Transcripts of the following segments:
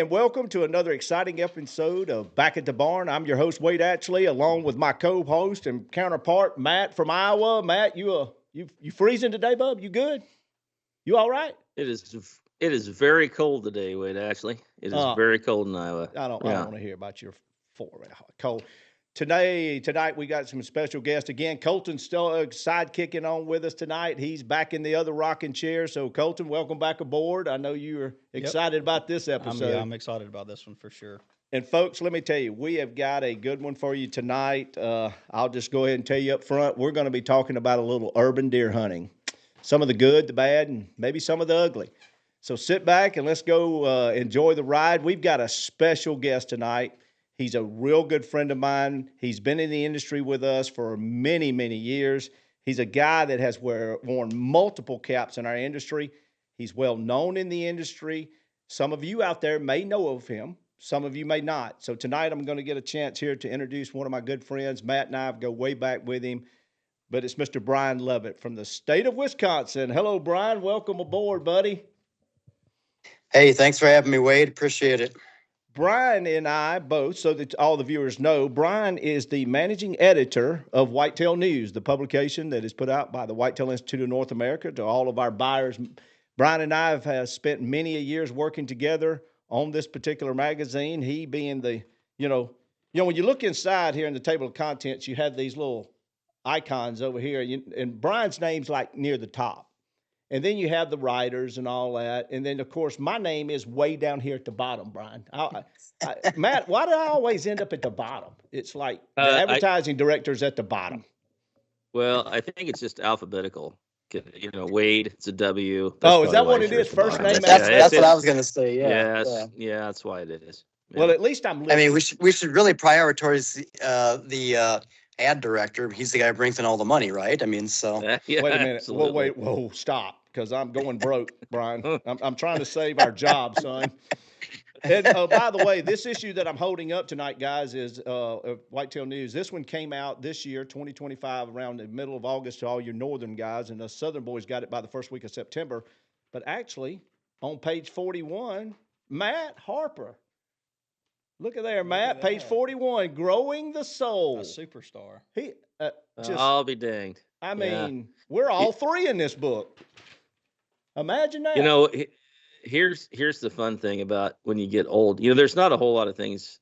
and welcome to another exciting episode of Back at the Barn. I'm your host, Wade Atchley, along with my co-host and counterpart, Matt from Iowa. Matt, you freezing today, bub? You good? You all right? It is very cold today, Wade. Actually, it is Uh, very cold in Iowa. I don't Yeah. want to hear about your cold. Tonight we got some special guests again. Colton's still sidekicking on with us tonight. He's back in the other rocking chair. So Colton, welcome back aboard. I know you are Yep. excited about this episode. I'm excited about this one for sure. And folks, let me tell you, we have got a good one for you tonight. I'll just go ahead and tell you up front, we're going to be talking about a little urban deer hunting. Some of the good, the bad, and maybe some of the ugly. So sit back and let's go enjoy the ride. We've got a special guest tonight. He's a real good friend of mine. He's been in the industry with us for many, many years. He's a guy that has worn multiple caps in our industry. He's well known in the industry. Some of you out there may know of him. Some of you may not. So tonight I'm going to get a chance here to introduce one of my good friends. Matt and I go way back with him. But it's Mr. Brian Lovett from the state of Wisconsin. Hello, Brian. Welcome aboard, buddy. Hey, thanks for having me, Wade. Appreciate it. Brian and I both, so that all the viewers know, Brian is the managing editor of Whitetail News, the publication that is put out by the Whitetail Institute of North America to all of our buyers. Brian and I have spent many a years working together on this particular magazine. He being the, when you look inside here in the table of contents, you have these little icons over here, and Brian's name's like near the top. And then you have the writers and all that. And then, of course, my name is way down here at the bottom, Brian. Matt, why do I always end up at the bottom? It's like the advertising director's at the bottom. Well, I think it's just alphabetical. Wade, it's a W. Is that what it is? First name? That's what I was going to say. Yeah, that's why it is. Yeah. Well, at least I'm listening. I mean, we should really prioritize the ad director. He's the guy who brings in all the money, right? I mean, so. Yeah, wait a minute. Absolutely. Whoa, stop. Because I'm going broke, Brian. I'm trying to save our job, son. And by the way, this issue that I'm holding up tonight, guys, is Whitetail News. This one came out this year, 2025, around the middle of August to all your northern guys, and the southern boys got it by the first week of September. But actually, on page 41, Matt Harper. Look at there, Matt. Page 41, Growing the Soul. A superstar. I'll be danged. I mean, we're all three in this book. Imagine that. Here's the fun thing about when you get old. There's not a whole lot of things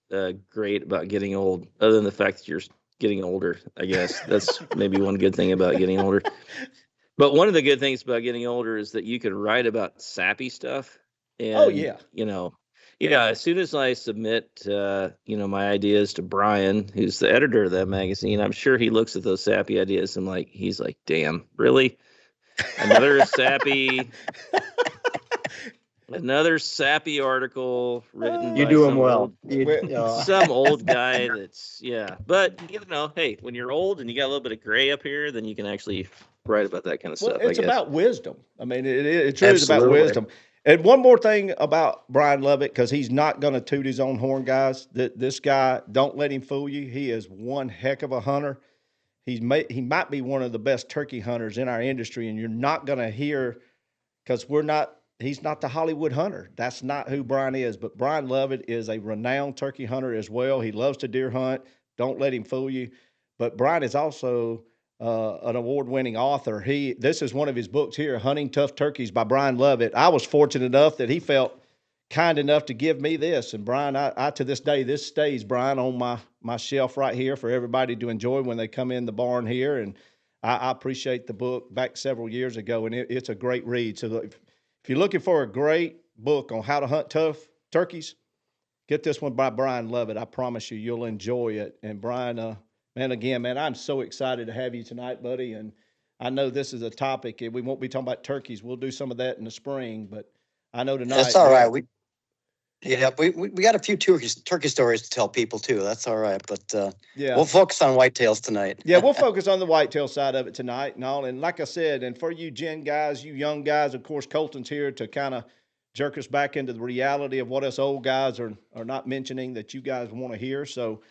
great about getting old, other than the fact that you're getting older. I guess that's maybe one good thing about getting older. But one of the good things about getting older is that you can write about sappy stuff. And, as soon as I submit, my ideas to Brian, who's the editor of that magazine, I'm sure he looks at those sappy ideas and he's like, damn, really? Another sappy article written You by do them well. some old guy but hey, when you're old and you got a little bit of gray up here, then you can actually write about that kind of stuff. It's about wisdom. I mean, it truly is about wisdom. And one more thing about Brian Lovett, because he's not going to toot his own horn, guys. This guy, don't let him fool you. He is one heck of a hunter. He might be one of the best turkey hunters in our industry, and you're not going to hear, because he's not the Hollywood hunter. That's not who Brian is. But Brian Lovett is a renowned turkey hunter as well. He loves to deer hunt. Don't let him fool you. But Brian is also an award-winning author. This is one of his books here, Hunting Tough Turkeys by Brian Lovett. I was fortunate enough that he felt kind enough to give me this. And Brian, I to this day, this stays, Brian, on my shelf right here for everybody to enjoy when they come in the barn here. And I appreciate the book back several years ago, and it's a great read. So if you're looking for a great book on how to hunt tough turkeys, get this one by Brian Lovett. I promise you'll enjoy it. And Brian, man, I'm so excited to have you tonight, buddy. And I know this is a topic, and we won't be talking about turkeys. We'll do some of that in the spring, but I know tonight. That's all right. We got a few turkey stories to tell people too. That's all right. But we'll focus on whitetails tonight. Yeah, we'll focus on the whitetail side of it tonight and all. And like I said, and for you Gen guys, you young guys, of course, Colton's here to kind of jerk us back into the reality of what us old guys are not mentioning that you guys want to hear. So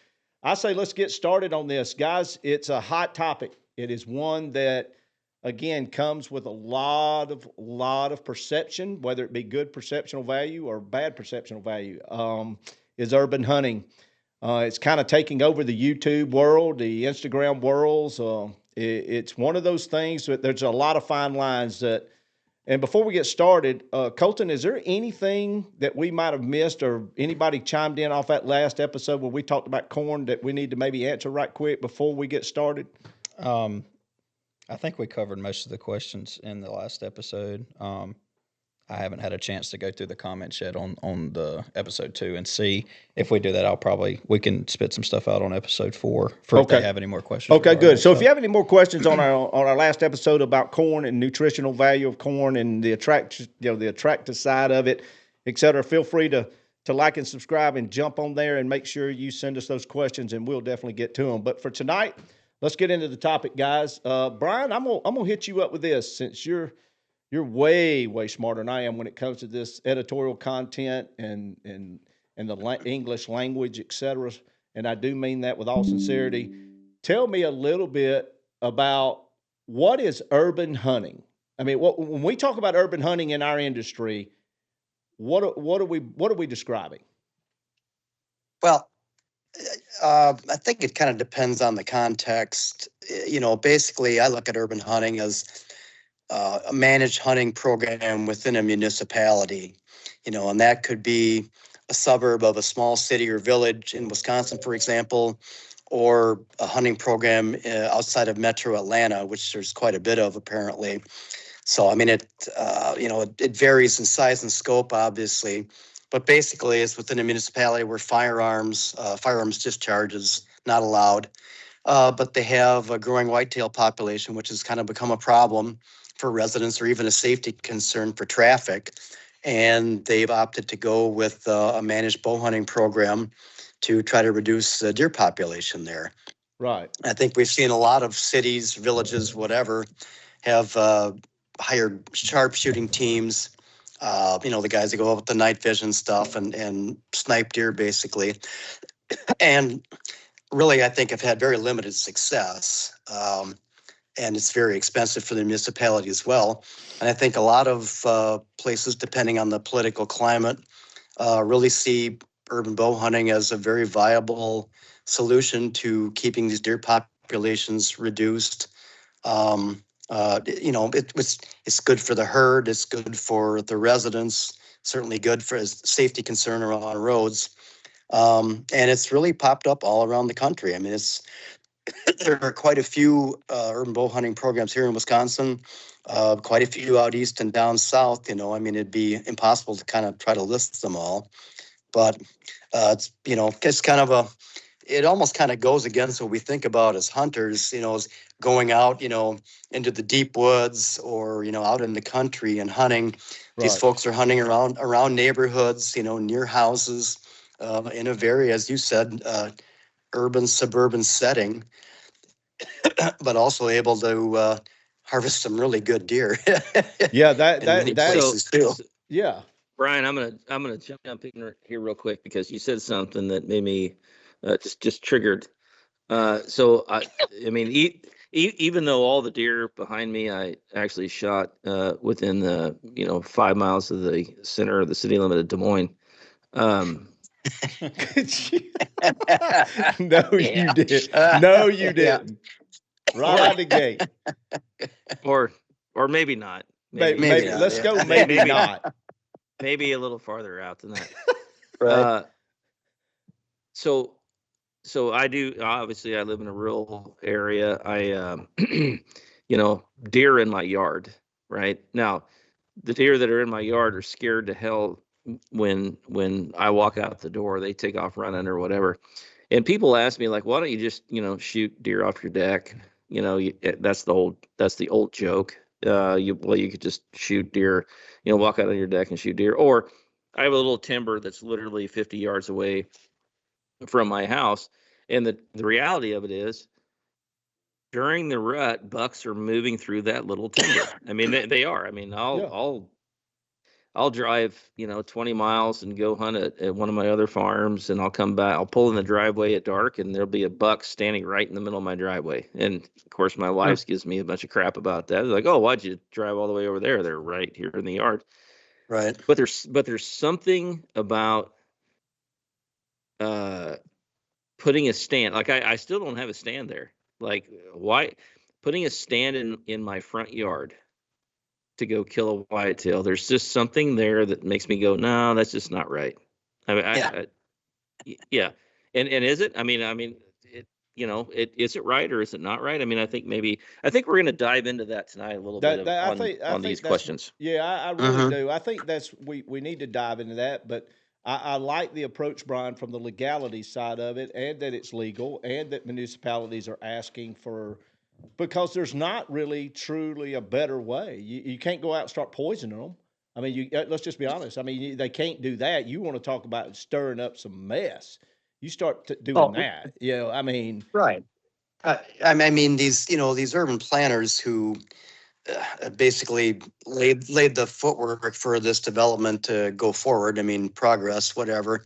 I say let's get started on this. Guys, it's a hot topic. It is one that again, comes with a lot of perception, whether it be good perceptional value or bad perceptional value, is urban hunting. It's kind of taking over the YouTube world, the Instagram worlds. It's one of those things that there's a lot of fine lines that. And before we get started, Colton, is there anything that we might have missed, or anybody chimed in off that last episode where we talked about corn that we need to maybe answer right quick before we get started? I think we covered most of the questions in the last episode. I haven't had a chance to go through the comments yet on the episode 2 and see. If we do that, we can spit some stuff out on episode 4 for if they have any more questions. Okay, good. So if you have any more questions on our last episode about corn and nutritional value of corn and the attractive side of it, et cetera, feel free to like and subscribe and jump on there and make sure you send us those questions and we'll definitely get to them. But for tonight, let's get into the topic, guys. Brian, I'm gonna hit you up with this, since you're way smarter than I am when it comes to this editorial content and the English language, et cetera. And I do mean that with all sincerity. Tell me a little bit about what is urban hunting. I mean, when we talk about urban hunting in our industry, what are we describing? Well, I think it kind of depends on the context. Basically, I look at urban hunting as a managed hunting program within a municipality, and that could be a suburb of a small city or village in Wisconsin, for example, or a hunting program outside of Metro Atlanta, which there's quite a bit of apparently. So, I mean, it varies in size and scope, obviously, but basically it's within a municipality where firearms discharge is not allowed. But they have a growing whitetail population, which has kind of become a problem for residents or even a safety concern for traffic. And they've opted to go with a managed bow hunting program to try to reduce the deer population there. Right. I think we've seen a lot of cities, villages, whatever, have hired sharpshooting teams, the guys that go out with the night vision stuff and snipe deer basically. And really, I think have had very limited success. And it's very expensive for the municipality as well. And I think a lot of places, depending on the political climate, really see urban bow hunting as a very viable solution to keeping these deer populations reduced. It's good for the herd. It's good for the residents. Certainly good for a safety concern around roads. And it's really popped up all around the country. I mean, there are quite a few urban bow hunting programs here in Wisconsin, quite a few out east and down south. I mean, it'd be impossible to kind of try to list them all. But it's kind of it almost kind of goes against what we think about as hunters, is going out, into the deep woods or, out in the country and hunting. Right. These folks are hunting around neighborhoods, near houses, in a very, as you said, urban suburban setting, but also able to harvest some really good deer. Yeah, that's too. Yeah, Brian, I'm gonna jump in here real quick because you said something that made me just triggered. So I mean, even though all the deer behind me, I actually shot within the 5 miles of the center of the city limit of Des Moines. No, you did. No, you didn't. Right out the gate. Or maybe not. Maybe not. Let's go. Maybe not. Maybe a little farther out than that. Right. So I do. Obviously, I live in a rural area. I, deer in my yard. Right now, the deer that are in my yard are scared to hell when I walk out the door. They take off running or whatever. And people ask me like, why don't you just shoot deer off your deck? That's the old joke. You could just shoot deer, walk out on your deck and shoot deer. Or I have a little timber that's literally 50 yards away from my house. And the reality of it is, during the rut, bucks are moving through that little timber. I mean, they are. I mean, I'll drive, 20 miles and go hunt at one of my other farms, and I'll come back. I'll pull in the driveway at dark, and there'll be a buck standing right in the middle of my driveway. And of course, my wife gives me a bunch of crap about that. They're like, "Oh, why'd you drive all the way over there? They're right here in the yard." Right. But there's something about putting a stand. Like I still don't have a stand there. Like, why putting a stand in my front yard to go kill a whitetail? There's just something there that makes me go, no, that's just not right. I mean, yeah. And is it? I mean, it, is it right or is it not right? I mean, I think we're going to dive into that tonight a little bit on these questions. Yeah, I really do. I think we need to dive into that, but I like the approach, Brian, from the legality side of it, and that it's legal, and that municipalities are asking for, because there's not really truly a better way. You can't go out and start poisoning them. I mean, let's just be honest. I mean, they can't do that. You want to talk about stirring up some mess. You start doing that. I mean. Right. I mean, these urban planners who basically laid the footwork for this development to go forward. I mean, progress, whatever,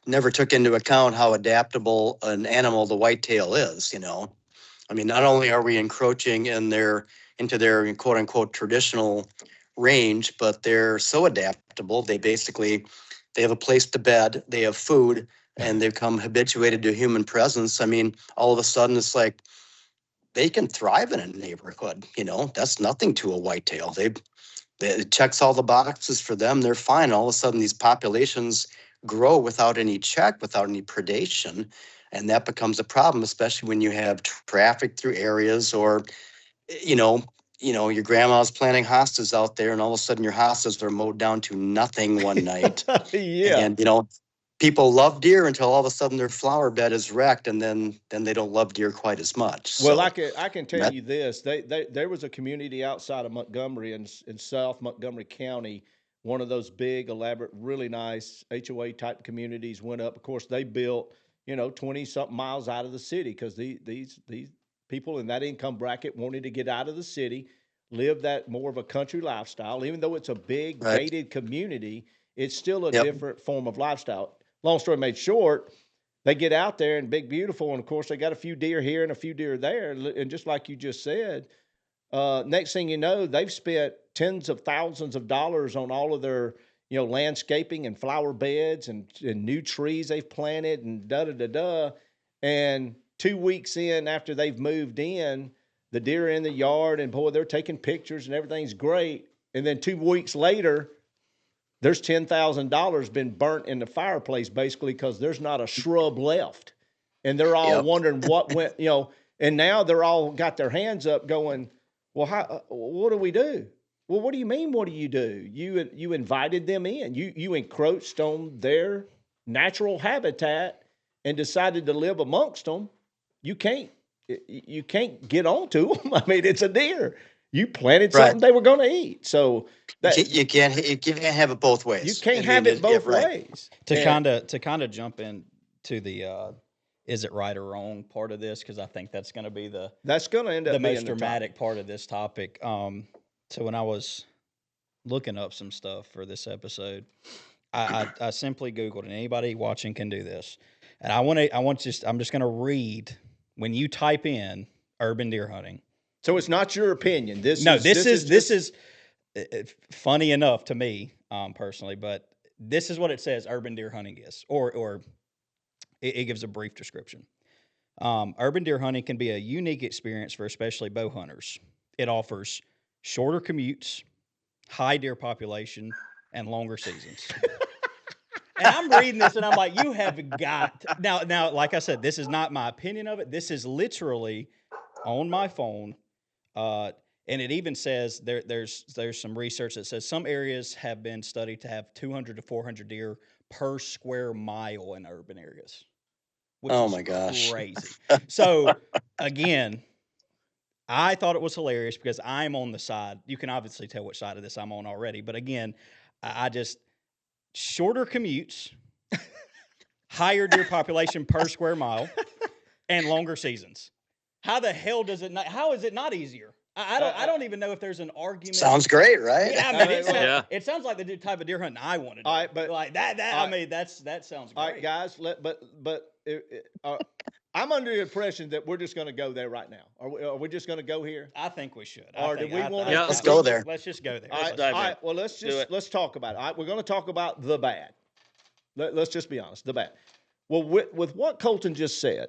never took into account how adaptable an animal the whitetail is, I mean, not only are we encroaching into their quote unquote traditional range, but they're so adaptable. They have a place to bed, they have food, and they've become habituated to human presence. I mean, all of a sudden it's like they can thrive in a neighborhood. That's nothing to a whitetail. It checks all the boxes for them. They're fine. All of a sudden these populations grow without any check, without any predation. And that becomes a problem, especially when you have traffic through areas, or, your grandma's planting hostas out there, and all of a sudden your hostas are mowed down to nothing one night. Yeah. And, people love deer until all of a sudden their flower bed is wrecked, and then they don't love deer quite as much. Well, I can tell you this. There was a community outside of Montgomery in South Montgomery County, one of those big, elaborate, really nice HOA type communities went up. Of course, they built, 20-something miles out of the city, because these people in that income bracket wanted to get out of the city, live that more of a country lifestyle. Even though it's a big gated community, it's still a different form of lifestyle. Long story made short, they get out there and big, beautiful, and of course they got a few deer here and a few deer there. And just like you just said, next thing you know, they've spent tens of thousands of dollars on all of their, landscaping and flower beds and new trees they've planted and da-da-da-da. And 2 weeks in after they've moved in, the deer are in the yard, and boy, they're taking pictures and everything's great. And then 2 weeks later, there's $10,000 been burnt in the fireplace, basically, because there's not a shrub left. And they're all wondering what went, and now they're all got their hands up going, well, what do we do? Well, what do you mean, what do you do? You invited them in. You encroached on their natural habitat and decided to live amongst them. You can't get onto them. I mean, it's a deer. You planted something they were going to eat. So you can't have it both ways. You can't have it both ways. To kind of jump into the is it right or wrong part of this, because I think that's going to be the most dramatic part of this topic. So when I was looking up some stuff for this episode, I simply Googled, and anybody watching can do this. And I'm just going to read when you type in urban deer hunting. So it's not your opinion. This is funny enough to me personally, but this is what it says urban deer hunting is, or it gives a brief description. Urban deer hunting can be a unique experience for especially bow hunters. It offers shorter commutes, high deer population, and longer seasons. And I'm reading this, and I'm like, you have got now. Like I said, this is not my opinion of it. This is literally on my phone. And it even says there's some research that says some areas have been studied to have 200 to 400 deer per square mile in urban areas. Which oh my gosh, crazy! So again, I thought it was hilarious because I'm on the side. You can obviously tell which side of this I'm on already. But again, I just shorter commutes, higher deer population per square mile, and longer seasons. How the hell does it not? How is it not easier? I don't even know if there's an argument. Sounds great, right? Yeah, I mean, Yeah. it sounds like the type of deer hunting I want to do. All right, but like that, I mean, that sounds great. All right, guys. I'm under the impression that we're just going to go there right now. Are we just going to go here? I think we should. Or do we want to? Yeah. Let's go there. Let's just go there. All right. dive in. All right. Well, let's talk about it. All right, we're going to talk about the bad. Let's just be honest. The bad. Well, with what Colton just said,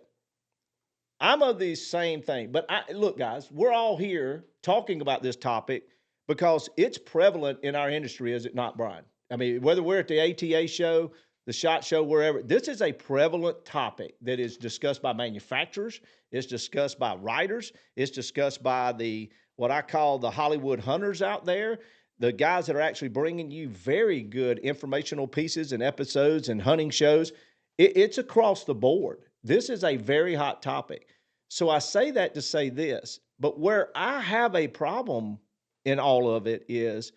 I'm of the same thing. But look, guys, we're all here talking about this topic because it's prevalent in our industry, is it not, Brian? I mean, whether we're at the ATA show, the SHOT Show, wherever, this is a prevalent topic that is discussed by manufacturers, it's discussed by writers, it's discussed by what I call the Hollywood hunters out there, the guys that are actually bringing you very good informational pieces and episodes and hunting shows. It's across the board. This is a very hot topic. So I say that to say this, but where I have a problem in all of it is,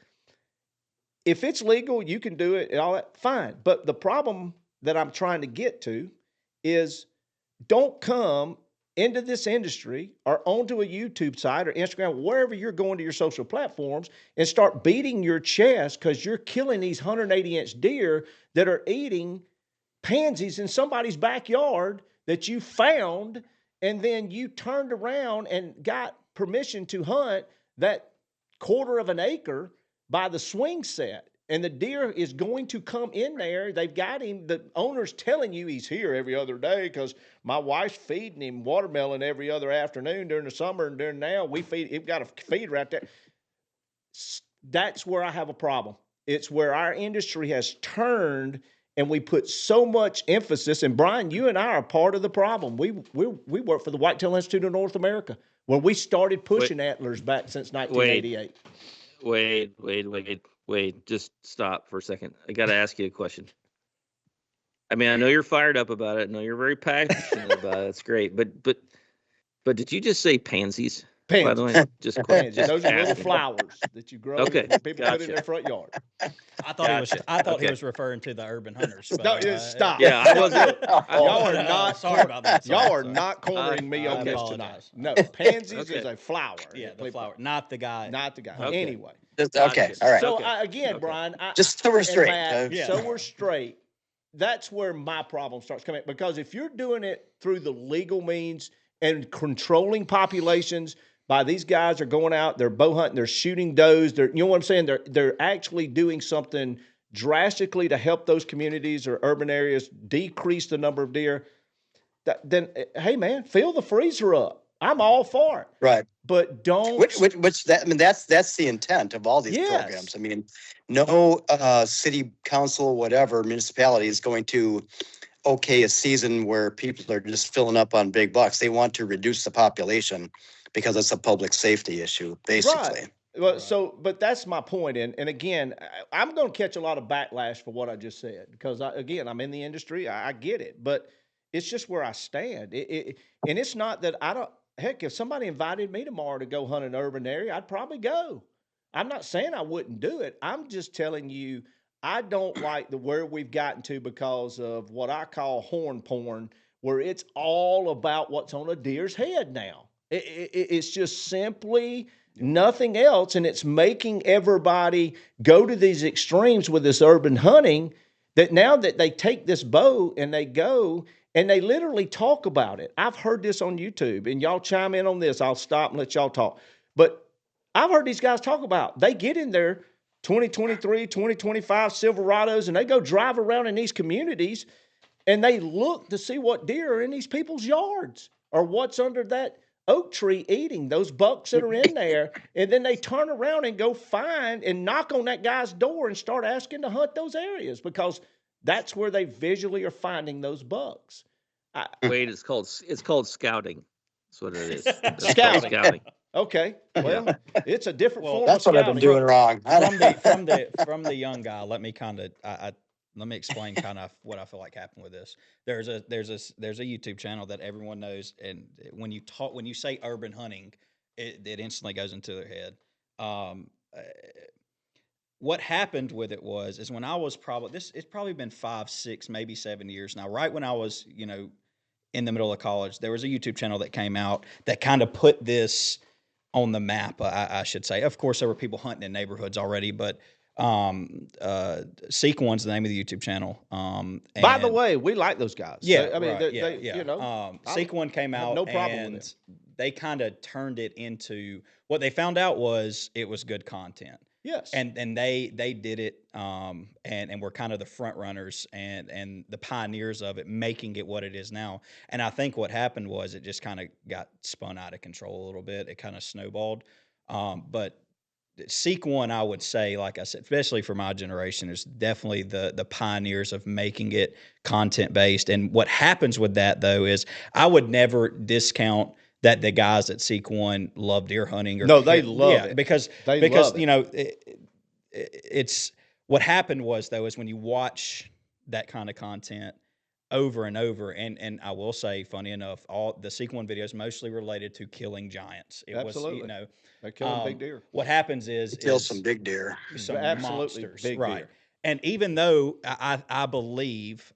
if it's legal, you can do it and all that, fine. But the problem that I'm trying to get to is, don't come into this industry or onto a YouTube site or Instagram, wherever you're going to your social platforms, and start beating your chest because you're killing these 180-inch deer that are eating pansies in somebody's backyard that you found, and then you turned around and got permission to hunt that quarter of an acre by the swing set, and the deer is going to come in there. They've got him, the owner's telling you he's here every other day because my wife's feeding him watermelon every other afternoon during the summer, and during now we've got a feed right there. That's where I have a problem. It's where our industry has turned, and we put so much emphasis, and Brian, you and I are part of the problem. We work for the Whitetail Institute of North America, where we started pushing antlers back since 1988. Wait, just stop for a second. I got to ask you a question. I mean, I know you're fired up about it. I know you're very passionate about it. That's great. But did you just say pansies? Pansies. By the way, just pansies. Those are little flowers that you grow. Okay, that people put in their front yard. I thought he was referring to the urban hunters. But, no, stop. Yeah, I wasn't. Y'all are not. Sorry about that. Y'all are not cornering me on this tonight. No, pansies is a flower. Yeah, the flower, not the guy. Not the guy. Okay. Anyway. Okay, all right. So Brian, just so we're straight. Matt, so we're straight. That's where my problem starts coming, because if you're doing it through the legal means and controlling populations by these guys are going out, they're bow hunting, they're shooting does, you know what I'm saying? They're actually doing something drastically to help those communities or urban areas decrease the number of deer. Then, hey man, fill the freezer up. I'm all for it. Right. But don't. That's the intent of all these programs. I mean, no city council, whatever municipality is going to okay a season where people are just filling up on big bucks. They want to reduce the population because it's a public safety issue, basically. Right. Well, but that's my point. And again, I'm going to catch a lot of backlash for what I just said, because I'm in the industry. I get it, but it's just where I stand. And it's not that I don't. Heck, if somebody invited me tomorrow to go hunt an urban area, I'd probably go. I'm not saying I wouldn't do it. I'm just telling you, I don't like where we've gotten to because of what I call horn porn, where it's all about what's on a deer's head now. It's just simply nothing else, and it's making everybody go to these extremes with this urban hunting, that now that they take this bow and they go and they literally talk about it. I've heard this on YouTube, and y'all chime in on this. I'll stop and let y'all talk. But I've heard these guys talk about, they get in their 2023, 2025 Silverados, and they go drive around in these communities, and they look to see what deer are in these people's yards or what's under that oak tree eating those bucks that are in there. And then they turn around and go find and knock on that guy's door and start asking to hunt those areas, because that's where they visually are finding those bucks. Wait, it's called scouting. That's what it is. Scouting. Okay. Well, it's a different form. That's of what I've been doing wrong. From the young guy, let me explain kind of what I feel like happened with this. There's a YouTube channel that everyone knows, and when you say urban hunting, it instantly goes into their head. What happened with it is when I was it's probably been 5, 6, maybe 7 years now. Right when I was, in the middle of college, there was a YouTube channel that came out that kind of put this on the map, I should say. Of course, there were people hunting in neighborhoods already, but Seek One's the name of the YouTube channel. By the way, we like those guys. Yeah, I mean, right, they, yeah. you know, Seek One came out, no problem with and it. they kind of turned it into what they found out was it was good content. Yes. And they did it, and were kind of the front runners and the pioneers of it, making it what it is now. And I think what happened was it just kind of got spun out of control a little bit. It kind of snowballed. But Seek One, I would say, like I said, especially for my generation, is definitely the pioneers of making it content based. And what happens with that, though, is I would never discount that the guys at Seek One love deer hunting. Or no, they love it because love you know it's what happened was, though, is when you watch that kind of content over and over, and I will say, funny enough, all the Seek One videos mostly related to killing giants. It Absolutely. was, you know, they're killing big deer. What happens is kill some big deer, some absolutely monsters, big right? deer. And even though I believe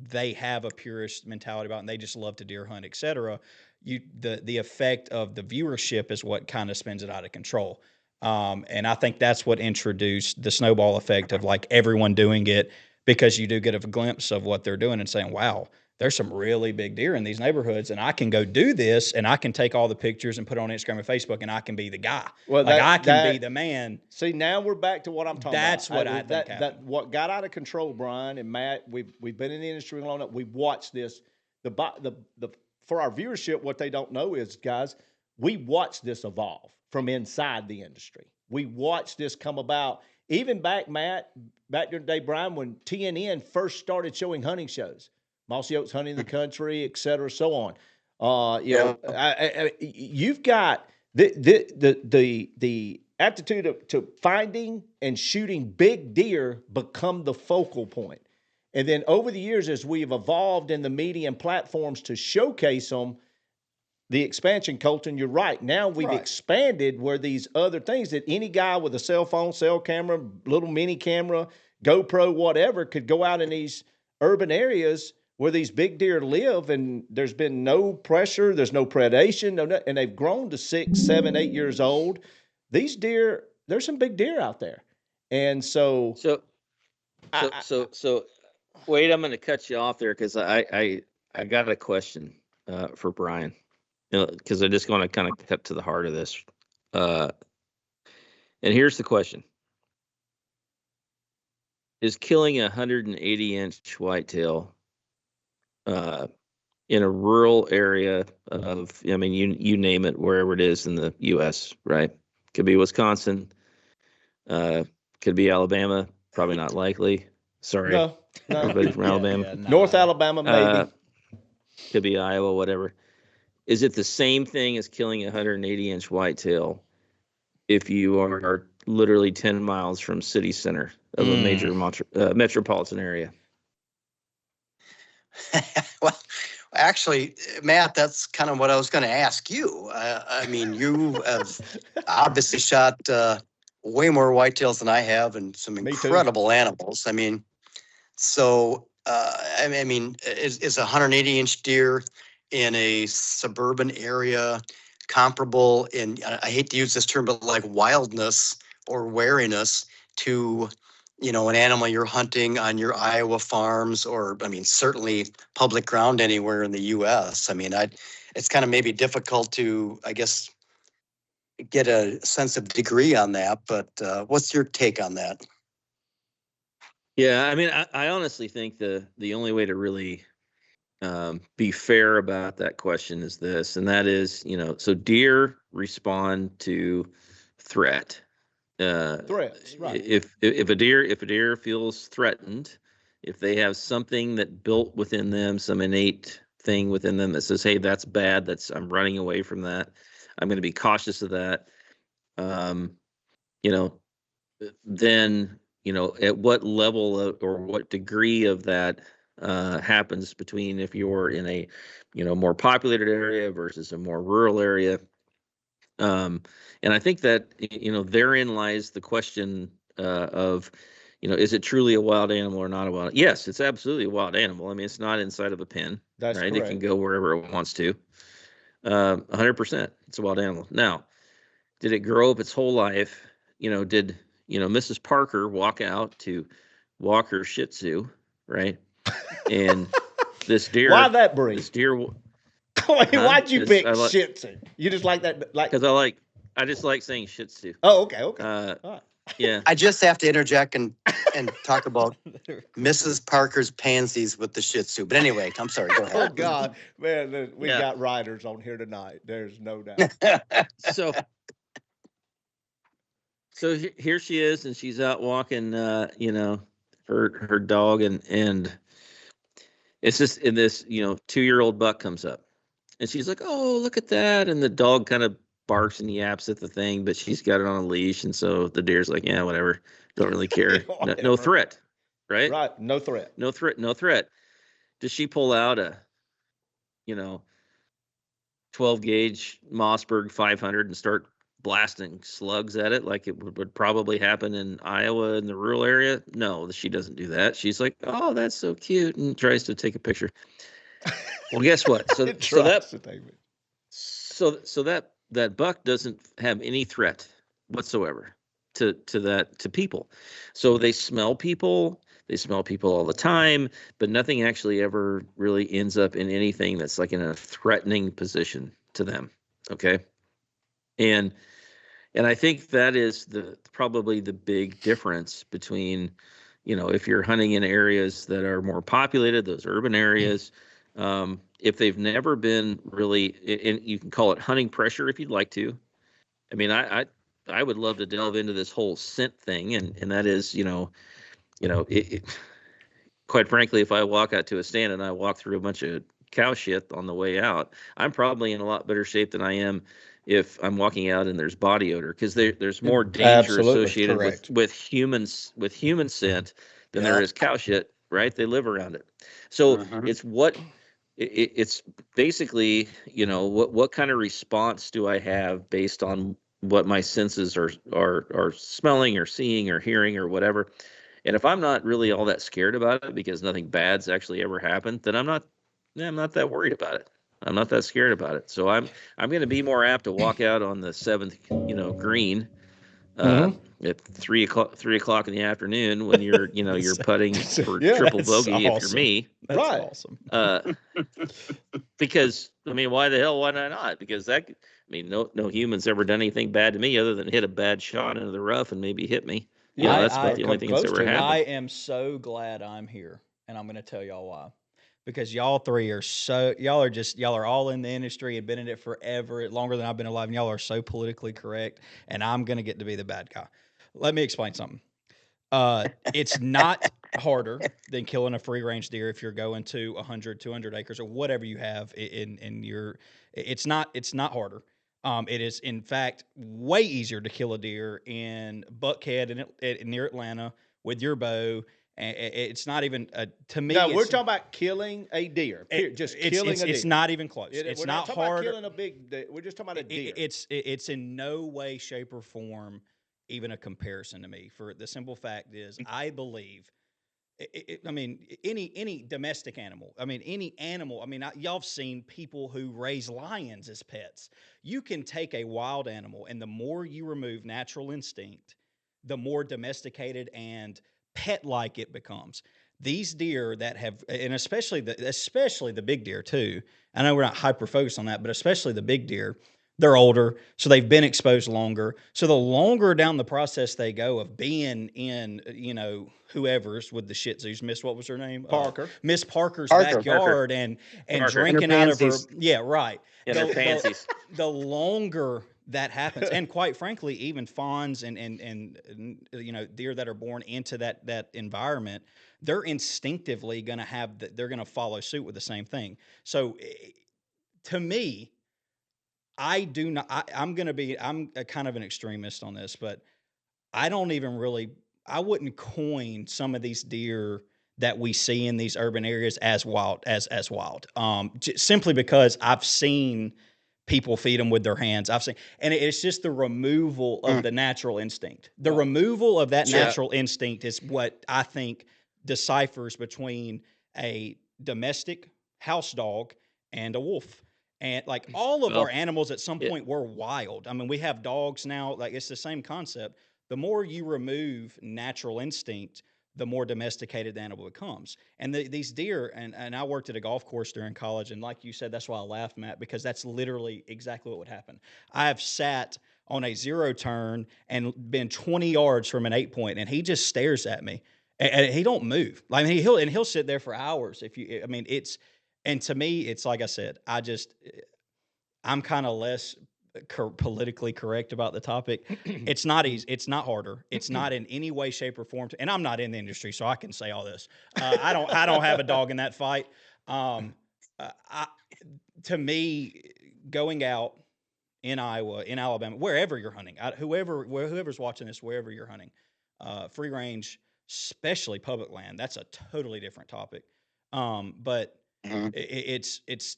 they have a purist mentality about it and they just love to deer hunt, etc., the effect of the viewership is what kind of spins it out of control. And I think that's what introduced the snowball effect of like everyone doing it, because you do get a glimpse of what they're doing and saying, wow, there's some really big deer in these neighborhoods, and I can go do this, and I can take all the pictures and put it on Instagram and Facebook, and I can be the guy. Well, like I can be the man. See, now we're back to what I'm talking That's about. what I think happened. What got out of control, Brian and Matt. We've been in the industry long enough. We've watched this. The for our viewership, what they don't know is, guys, we watched this evolve from inside the industry. We watched this come about. Even back during the day, Brian, when TNN first started showing hunting shows, Mossy Oaks Hunting the Country, et cetera, so on. You know, you've got the aptitude to finding and shooting big deer become the focal point. And then over the years, as we've evolved in the media and platforms to showcase them, the expansion, Colton, you're right. Now we've expanded where these other things that any guy with a cell phone, cell camera, little mini camera, GoPro, whatever, could go out in these urban areas where these big deer live, and there's been no pressure, there's no predation, and they've grown to 6, 7, 8 years old. These deer, there's some big deer out there. And so wait, I'm going to cut you off there because I got a question for Brian. Because I just want to kind of cut to the heart of this. And here's the question. Is killing a 180-inch whitetail in a rural area of, I mean, you name it, wherever it is in the U.S., right? Could be Wisconsin. Could be Alabama. Probably not likely. Sorry. No. Everybody from Alabama. North Alabama, maybe. Could be Iowa, whatever. Is it the same thing as killing a 180-inch whitetail if you are literally 10 miles from city center of a major metropolitan area? Well, actually, Matt, that's kind of what I was going to ask you. I mean, you have obviously shot way more whitetails than I have, and some incredible animals. I mean, so I mean, is a 180-inch deer in a suburban area comparable in, I hate to use this term, but like wildness or wariness to, you know, an animal you're hunting on your Iowa farms, or, I mean, certainly public ground anywhere in the U.S. I mean, it's kind of maybe difficult to, I guess, get a sense of degree on that, but what's your take on that? Yeah, I mean, I honestly think the only way to really be fair about that question is this, and that is, you know, so deer respond to threat. Threats, right? If a deer feels threatened, if they have something that built within them, some innate thing within them that says, "Hey, that's bad. I'm running away from that. I'm going to be cautious of that." You know, then, you know, at what level or what degree of that happens between if you're in a, you know, more populated area versus a more rural area. And I think that, you know, therein lies the question of, you know, is it truly a wild animal or not a wild? Yes, it's absolutely a wild animal. I mean, it's not inside of a pen. That's right. Correct. It can go wherever it wants to. 100%. It's a wild animal. Now, did it grow up its whole life? Did Mrs. Parker walk out to walk her Shih Tzu, right? And this deer, Why that breed? This deer. Why'd you pick Shih Tzu? You just like that, because I just like saying Shih Tzu. Oh, okay. All right. Yeah. I just have to interject and talk about Mrs. Parker's pansies with the Shih Tzu. But anyway, I'm sorry. Go ahead. Oh God, man, we got riders on here tonight. There's no doubt. So here she is, and she's out walking, her dog, and it's just in this, 2-year-old buck comes up, and she's like, "Oh, look at that!" And the dog kind of barks and yaps at the thing, but she's got it on a leash, and so the deer's like, "Yeah, whatever, don't really care, no threat, right? Right, no threat, no threat." Does she pull out a, 12 gauge Mossberg 500 and start blasting slugs at it like it would probably happen in Iowa in the rural area? No, she doesn't do that. She's like, "Oh, that's so cute," and tries to take a picture. Well, guess what? So that buck doesn't have any threat whatsoever to people. So they smell people. They smell people all the time, but nothing actually ever really ends up in anything that's like in a threatening position to them. Okay. And I think that is probably the big difference between, if you're hunting in areas that are more populated, those urban areas, if they've never been really, and you can call it hunting pressure if you'd like to. I mean, I would love to delve into this whole scent thing, and that is, quite frankly, if I walk out to a stand and I walk through a bunch of cow shit on the way out, I'm probably in a lot better shape than I am if I'm walking out and there's body odor, because there's more danger associated with human scent than there is cow shit, right? They live around it. So it's basically, what kind of response do I have based on what my senses are smelling or seeing or hearing or whatever. And if I'm not really all that scared about it because nothing bad's actually ever happened, then I'm not that worried about it. I'm not that scared about it. So I'm going to be more apt to walk out on the 7th, green at 3 o'clock in the afternoon when you're, you're putting for triple bogey. Awesome. If you're me, that's awesome. Because why the hell? Why not? Because no human's ever done anything bad to me other than hit a bad shot into the rough and maybe hit me. Yeah, that's about the only thing that's ever happened. I am so glad I'm here, and I'm going to tell y'all why. Because y'all three y'all are all in the industry and been in it forever, longer than I've been alive, and y'all are so politically correct, and I'm going to get to be the bad guy. Let me explain something. It's not harder than killing a free range deer if you're going to 100, 200 acres or whatever you have in your, it's not harder. It is, in fact, way easier to kill a deer in Buckhead near Atlanta with your bow. And it's not even to me. No, we're talking about killing a deer. Just killing a deer. It's not even close. It's not hard. Killing a big deer. We're just talking about a deer. It's in no way, shape, or form even a comparison to me. For the simple fact is, I believe. Any domestic animal. Any animal. Y'all have seen people who raise lions as pets. You can take a wild animal, and the more you remove natural instinct, the more domesticated and pet-like it becomes. These deer that have, and especially the big deer too. I know we're not hyper-focused on that, but especially the big deer. They're older, so they've been exposed longer. So the longer down the process they go of being in, whoever's with the Shih Tzus, what was her name? Parker. Miss Parker's backyard and drinking out of her. Yeah, right. In her panties. The longer that happens, and quite frankly, even fawns and deer that are born into that environment, they're instinctively going to they're going to follow suit with the same thing. So, to me, I do not. I'm a kind of an extremist on this, but I don't even really. I wouldn't coin some of these deer that we see in these urban areas as wild. Simply because I've seen people feed them with their hands. And it's just the removal of the natural instinct. The removal of that natural instinct is what I think deciphers between a domestic house dog and a wolf. And like all of Well, our animals at some point were wild. I mean, we have dogs now, like it's the same concept. The more you remove natural instinct, the more domesticated the animal becomes. And these deer, and I worked at a golf course during college, and like you said, that's why I laugh, Matt, because that's literally exactly what would happen. I have sat on a 0 turn and been 20 yards from an 8-point, and he just stares at me, and he don't move. Like, I mean, he'll sit there for hours. And to me, it's like I said, I'm kind of less politically correct about the topic. It's not easy. It's not harder. It's not in any way, shape, or form. And I'm not in the industry, so I can say all this. I don't have a dog in that fight. To me, going out in Iowa, in Alabama, wherever you're hunting, whoever's watching this, wherever you're hunting, free range, especially public land, that's a totally different topic. But it's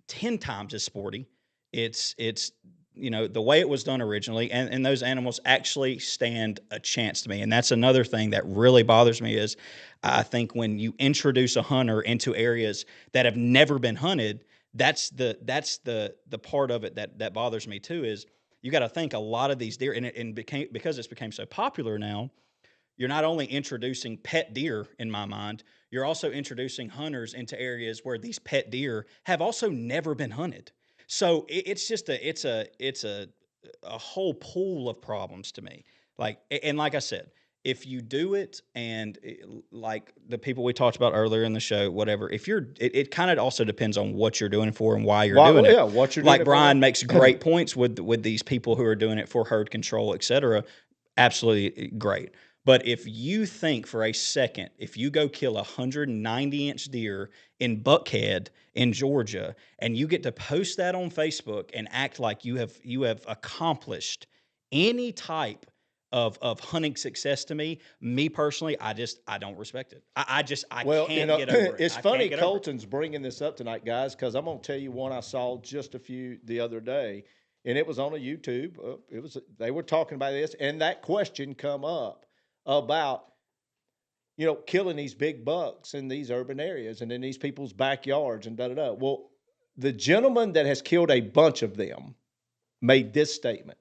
10 times as sporty. It's the way it was done originally, and those animals actually stand a chance to me. And that's another thing that really bothers me is I think when you introduce a hunter into areas that have never been hunted, that's the part of it that bothers me too. Is you got to think a lot of these deer, because it's became so popular now, you're not only introducing pet deer in my mind, you're also introducing hunters into areas where these pet deer have also never been hunted. So it's a whole pool of problems to me. Like I said, if you do it, and like the people we talked about earlier in the show, whatever, it kind of also depends on what you're doing it for and why you're doing it. Yeah, what you're doing. Like Brian makes great points with these people who are doing it for herd control, etc. Absolutely great. But if you think for a second, if you go kill a 190-inch deer in Buckhead in Georgia, and you get to post that on Facebook and act like you have accomplished any type of hunting success to me personally, I don't respect it. I can't get over it. It's funny Colton's bringing this up tonight, guys, because I'm going to tell you one I saw just a few the other day, and it was on a YouTube. They were talking about this, and that question come up about, killing these big bucks in these urban areas and in these people's backyards and da-da-da. Well, the gentleman that has killed a bunch of them made this statement.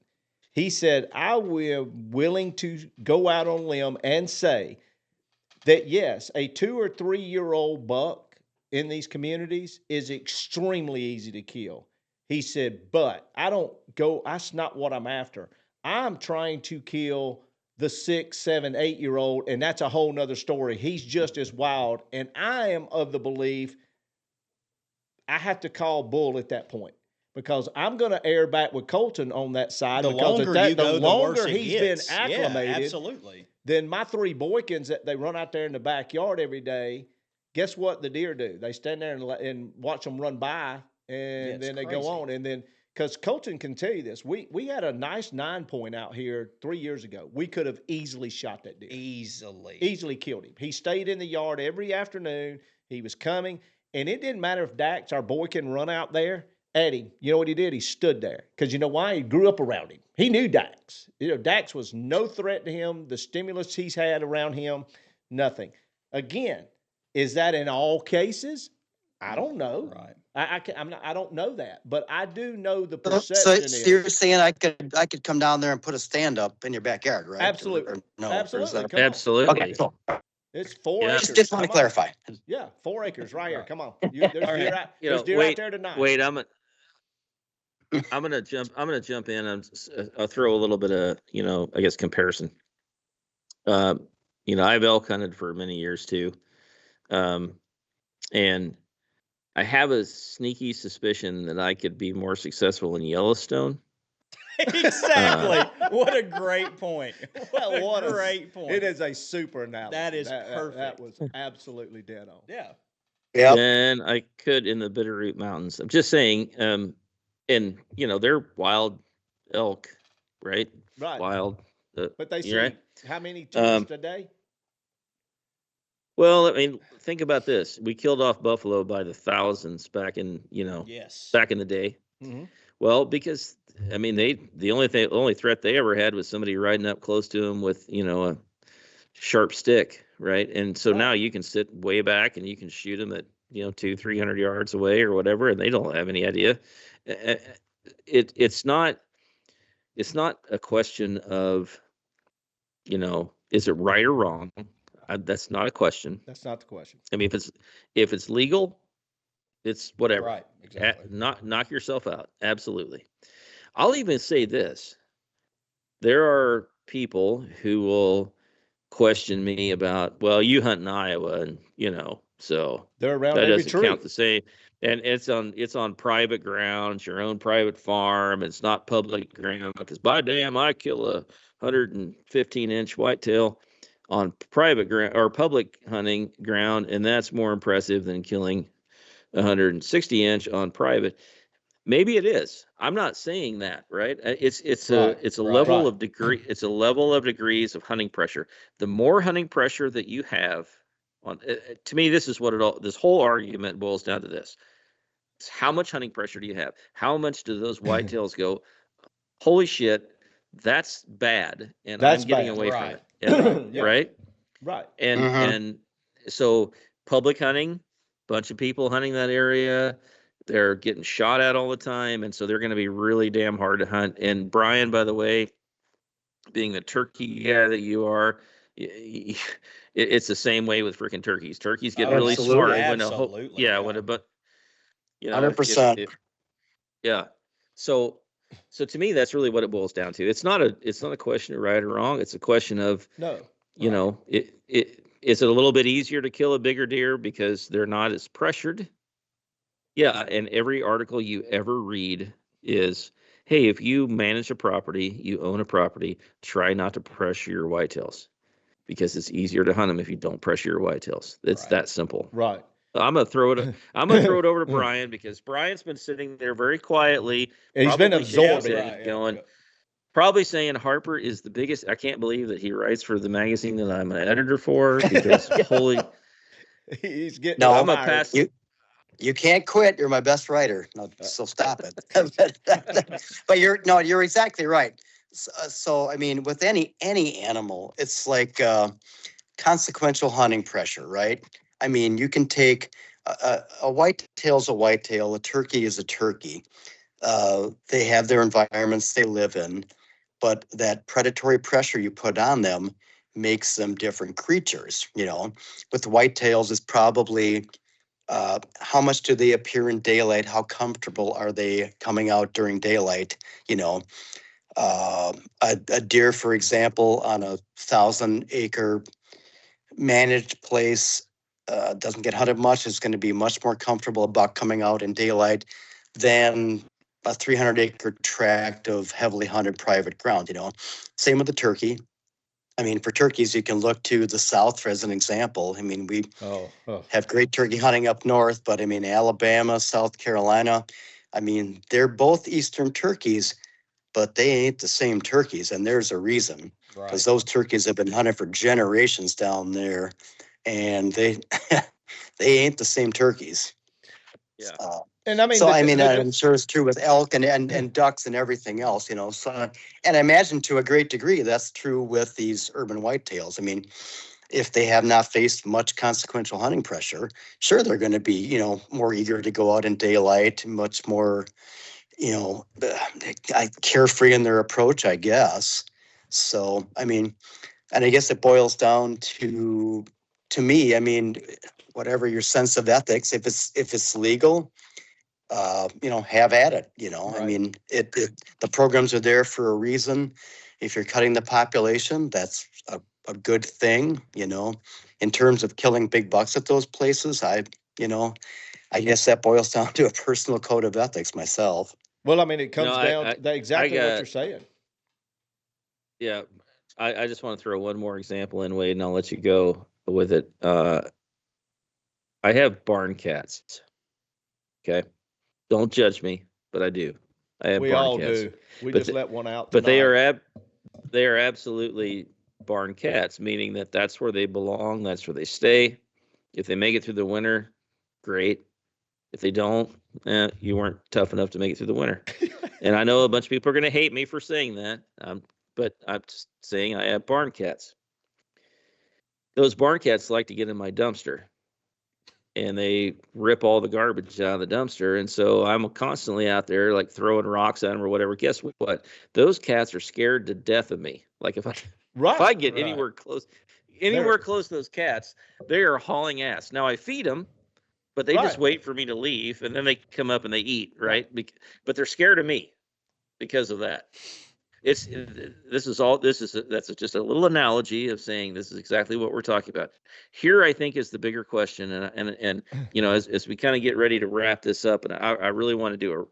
He said, I am willing to go out on a limb and say that, yes, a 2 or 3 year old buck in these communities is extremely easy to kill. He said, but that's not what I'm after. I'm trying to kill the 6, 7, 8 year old, and that's a whole nother story. He's just as wild. And I am of the belief I have to call bull at that point, because I'm going to err back with Colton on that side. The longer he's been acclimated, yeah, absolutely. Then my 3 boykins that they run out there in the backyard every day, guess what the deer do? They stand there and watch them run by, and then they go on. And then, because Colton can tell you this, we had a nice 9-point out here 3 years ago. We could have easily shot that deer. Easily killed him. He stayed in the yard every afternoon. He was coming, and it didn't matter if Dax, our boy, can run out there at him. You know what he did? He stood there. Because you know why? He grew up around him. He knew Dax. Dax was no threat to him. The stimulus he's had around him, nothing. Again, is that in all cases? I don't know. Right. I don't know that, but I do know the perception. So you're saying I could come down there and put a stand up in your backyard, right? Absolutely. Or no, Absolutely. Absolutely. Okay, cool. It's 4 acres. Just want to clarify. Yeah, 4 acres right here. Come on. There's deer out there tonight. Wait, I'm gonna jump in and I'll throw a little bit of, I guess, comparison. I've elk hunted for many years too. And I have a sneaky suspicion that I could be more successful in Yellowstone. Exactly. What a great point. What a great point. It is a super analogy. That is perfect. That was absolutely dead on. Yeah. Yeah. And I could in the Bitterroot Mountains. I'm just saying, and they're wild elk, right? Right. Wild. But they see right? how many tourists a day? Well, I mean, think about this. We killed off buffalo by the thousands back in, back in the day. Mm-hmm. Well, because I mean, the only threat they ever had was somebody riding up close to them with, a sharp stick, right? And so now you can sit way back and you can shoot them at 200-300 yards away or whatever, and they don't have any idea. It's not a question of, is it right or wrong? That's not a question. That's not the question. I mean, if it's legal, it's whatever. Right. Exactly. Knock yourself out. Absolutely. I'll even say this. There are people who will question me about, well, you hunt in Iowa, and so they're around that every doesn't tree. count the same. And it's on private grounds, your own private farm. It's not public ground, because by damn, I kill a 115-inch whitetail on private ground or public hunting ground, and that's more impressive than killing 160-inch on private. Maybe it is. I'm not saying that, right? It's a level of degree. It's a level of degrees of hunting pressure. The more hunting pressure that you have on, to me, this is what this whole argument boils down to. This: it's how much hunting pressure do you have? How much do those whitetails go, holy shit, that's bad, and That's I'm getting bad. away Right. from it. Yeah. Right? Right. And so public hunting, bunch of people hunting that area, they're getting shot at all the time, and so they're going to be really damn hard to hunt. And Brian, by the way, being the turkey guy that you are, it's the same way with freaking turkeys. Turkeys get really smart when but 100%. yeah. So to me, that's really what it boils down to. It's not a question of right or wrong. It's a question of is it a little bit easier to kill a bigger deer because they're not as pressured? Yeah, and every article you ever read is, hey, if you manage a property, you own a property, try not to pressure your whitetails, because it's easier to hunt them if you don't pressure your whitetails. It's that simple. Right. I'm gonna throw it over to Brian, because Brian's been sitting there very quietly. And he's been absorbing, going. Probably saying Harper is the biggest. I can't believe that he writes for the magazine that I'm an editor for, because holy, he's getting. No, I'm a pass. You can't quit. You're my best writer. No, so stop it. But you're exactly right. So I mean, with any animal, it's like consequential hunting pressure, right? I mean, you can take a whitetail's a whitetail, a turkey is a turkey. They have their environments they live in, but that predatory pressure you put on them makes them different creatures. With whitetails, it's probably how much do they appear in daylight? How comfortable are they coming out during daylight? A deer, for example, on a 1,000-acre managed place doesn't get hunted much. Is going to be much more comfortable about coming out in daylight than a 300-acre tract of heavily hunted private ground. Same with the turkey. I mean, for turkeys, you can look to the South as an example. I mean, we have great turkey hunting up north, but I mean, Alabama, South Carolina, I mean, they're both Eastern turkeys, but they ain't the same turkeys. And there's a reason, because those turkeys have been hunted for generations down there, and they ain't the same turkeys. Yeah. And I mean, so I'm sure it's true with elk and ducks and everything else, So, and I imagine to a great degree that's true with these urban whitetails. I mean, if they have not faced much consequential hunting pressure, sure, they're going to be, more eager to go out in daylight, much more, carefree in their approach, I guess. So, I mean, and I guess it boils down to me, I mean, whatever your sense of ethics, if it's legal, have at it. I mean, the programs are there for a reason. If you're cutting the population, that's a good thing. In terms of killing big bucks at those places, I guess that boils down to a personal code of ethics myself. Well, I mean, it comes down to exactly what you're saying. Yeah, I just want to throw one more example in, Wade, and I'll let you go with it. I have barn cats. Okay. Don't judge me, but I do. I have we barn all cats. do. We just let one out But tonight. they are absolutely barn cats, meaning that that's where they belong. That's where they stay. If they make it through the winter, great. If they don't, you weren't tough enough to make it through the winter. And I know a bunch of people are going to hate me for saying that, but I'm just saying I have barn cats. Those barn cats like to get in my dumpster. and they rip all the garbage out of the dumpster. And so I'm constantly out there like throwing rocks at them or whatever. Guess what? Those cats are scared to death of me. Like if I get anywhere close to those cats, they are hauling ass. Now I feed them, but they just wait for me to leave, and then they come up and they eat, right? But they're scared of me because of that. That's just a little analogy of saying this is exactly what we're talking about. Here, I think, is the bigger question, and as we kind of get ready to wrap this up, and I really want to do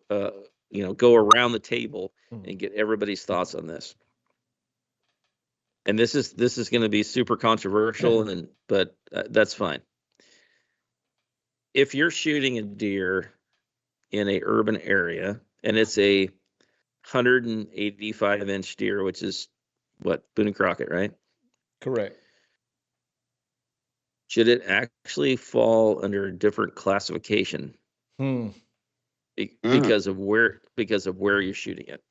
go around the table and get everybody's thoughts on this. And this is going to be super controversial, but that's fine. If you're shooting a deer in a urban area and it's a 185-inch deer, which is what, Boone and Crockett, right? Correct. Should it actually fall under a different classification because of where you're shooting it?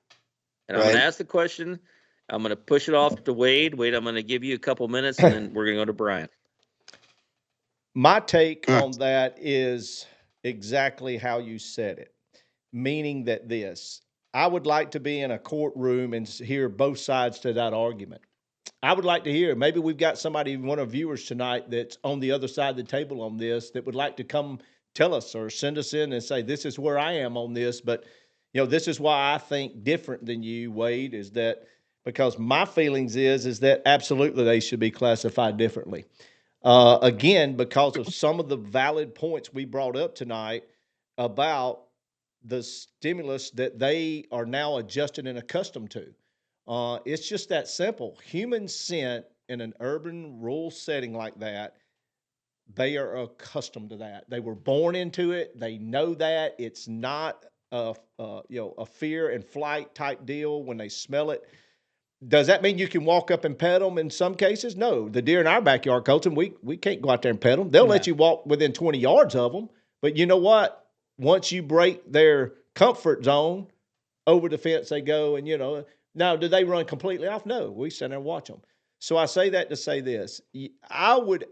And I'm going to ask the question. I'm going to push it off to Wade. Wade, I'm going to give you a couple minutes, and then we're going to go to Brian. My take on that is exactly how you said it, meaning that I would like to be in a courtroom and hear both sides to that argument. I would like to hear, maybe we've got somebody, one of our viewers tonight that's on the other side of the table on this that would like to come tell us or send us in and say, this is where I am on this. But, this is why I think different than you, Wade, is that because my feelings is that absolutely they should be classified differently. Again, because of some of the valid points we brought up tonight about the stimulus that they are now adjusted and accustomed to. It's just that simple. Human scent in an urban, rural setting like that, they are accustomed to that. They were born into it. They know that. It's not a fear and flight type deal when they smell it. Does that mean you can walk up and pet them in some cases? No. The deer in our backyard, Colton, we can't go out there and pet them. They'll let you walk within 20 yards of them. But you know what? Once you break their comfort zone, over the fence they go. And, now do they run completely off? No. We sit there and watch them. So I say that to say this. I would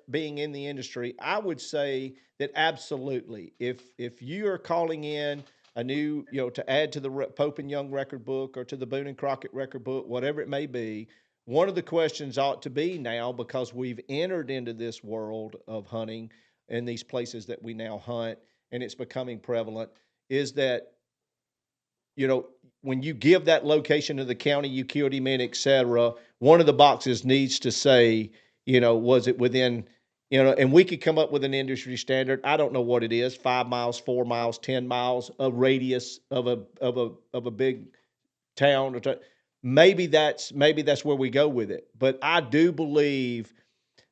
being in the industry, I would say that absolutely. If you are calling in a new, to add to the Pope and Young record book or to the Boone and Crockett record book, whatever it may be, one of the questions ought to be now, because we've entered into this world of hunting in these places that we now hunt, and it's becoming prevalent, is that, when you give that location to the county you killed him in, et cetera, one of the boxes needs to say, was it within, and we could come up with an industry standard. I don't know what it is, 5 miles, 4 miles, 10 miles, a radius of a big town. Maybe that's where we go with it. But I do believe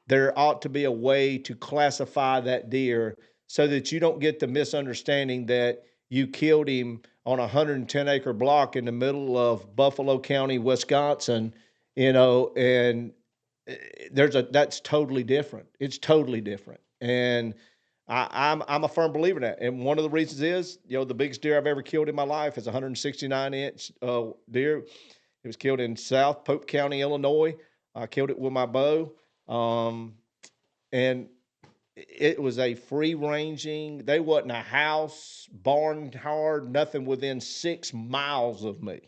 there ought to be a way to classify that deer so that you don't get the misunderstanding that you killed him on a 110-acre block in the middle of Buffalo County, Wisconsin, and that's totally different. It's totally different. And I'm a firm believer in that. And one of the reasons is, the biggest deer I've ever killed in my life is a 169-inch deer. It was killed in South Pope County, Illinois. I killed it with my bow. And it was a free-ranging. They wasn't a house, barn hard, nothing within 6 miles of me.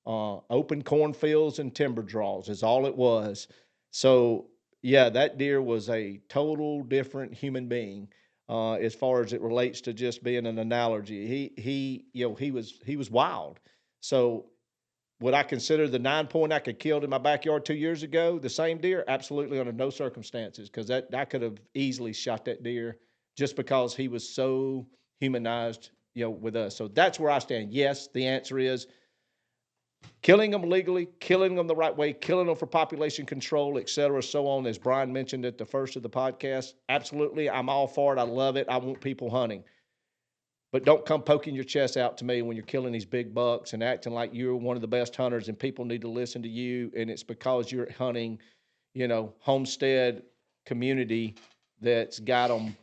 Open cornfields and timber draws is all it was. So, yeah, that deer was a total different human being as far as it relates to just being an analogy. He was wild. So, would I consider the 9-point I killed in my backyard 2 years ago the same deer? Absolutely, under no circumstances, because I could have easily shot that deer just because he was so humanized, with us. So that's where I stand. Yes, the answer is killing them legally, killing them the right way, killing them for population control, et cetera, so on, as Brian mentioned at the first of the podcast. Absolutely, I'm all for it. I love it. I want people hunting. But don't come poking your chest out to me when you're killing these big bucks and acting like you're one of the best hunters and people need to listen to you. And it's because you're hunting, homestead community that's got them,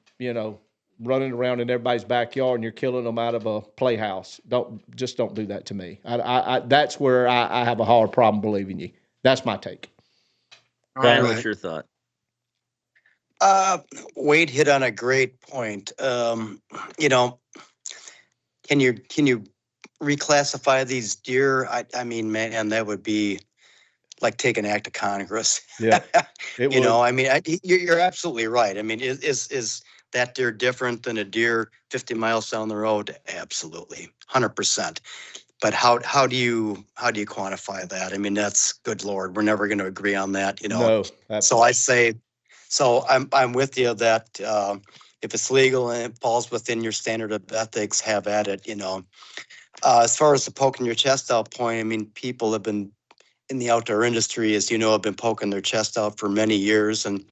running around in everybody's backyard and you're killing them out of a playhouse. Don't do that to me. That's where I have a hard problem believing you. That's my take. Brian, what's your thought? Wade hit on a great point. You know, can you reclassify these deer? I mean, man, that would be like take an act of Congress. Yeah, it You would. know, I mean, you're absolutely right. I mean, is that deer different than a deer 50 miles down the road? Absolutely, 100%. But how do you quantify that? I mean, that's good Lord, we're never going to agree on that. You know, No, so absolutely. I say, so I'm with you that if it's legal and it falls within your standard of ethics, have at it. You know, as far as the poking your chest out point, I mean, people have been in the outdoor industry, as you know, have been poking their chest out for many years, and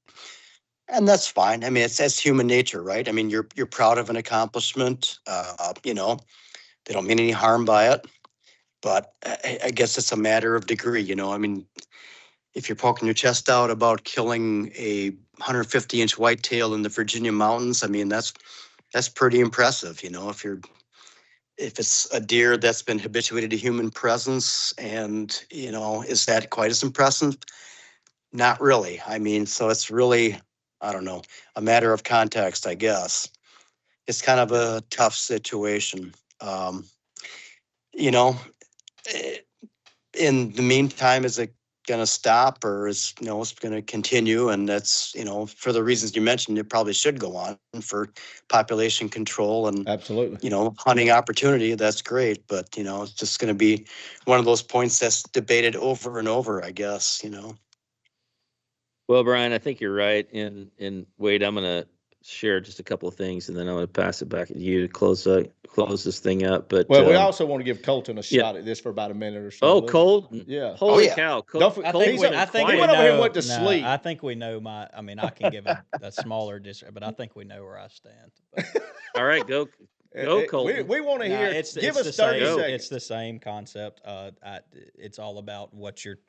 that's fine. I mean, that's human nature, right? I mean, you're proud of an accomplishment. You know, they don't mean any harm by it, but I guess it's a matter of degree. You know, I mean, if you're poking your chest out about killing a 150-inch whitetail in the Virginia mountains, I mean, that's pretty impressive. You know, if it's a deer that's been habituated to human presence, and you know, is that quite as impressive? Not really. I mean, so it's really, I don't know, a matter of context, I guess. It's kind of a tough situation. Um, you know, eh, in the meantime, is it going to stop, or is, you know, it's going to continue? And that's, you know, for the reasons you mentioned, it probably should go on for population control and, Absolutely. you know, hunting opportunity. That's great. But, you know, it's just going to be one of those points that's debated over and over, I guess, you know. Well, Brian, I think you're right. And Wade, I'm going to share just a couple of things, and then I'm going to pass it back to you to close this thing up. But Well, we also want to give Colton a yeah. shot at this for about a minute or so. Oh, Colton! Yeah. Holy yeah. cow! Don't for- I Colton's think we, been I think quiet. we went over here and know. went to sleep. I think we know my. I mean, I can give a smaller district, but I think we know where I stand. All right, go Colton. We want to No, hear. Give us 30 same- seconds. It's the same concept. It's all about what you're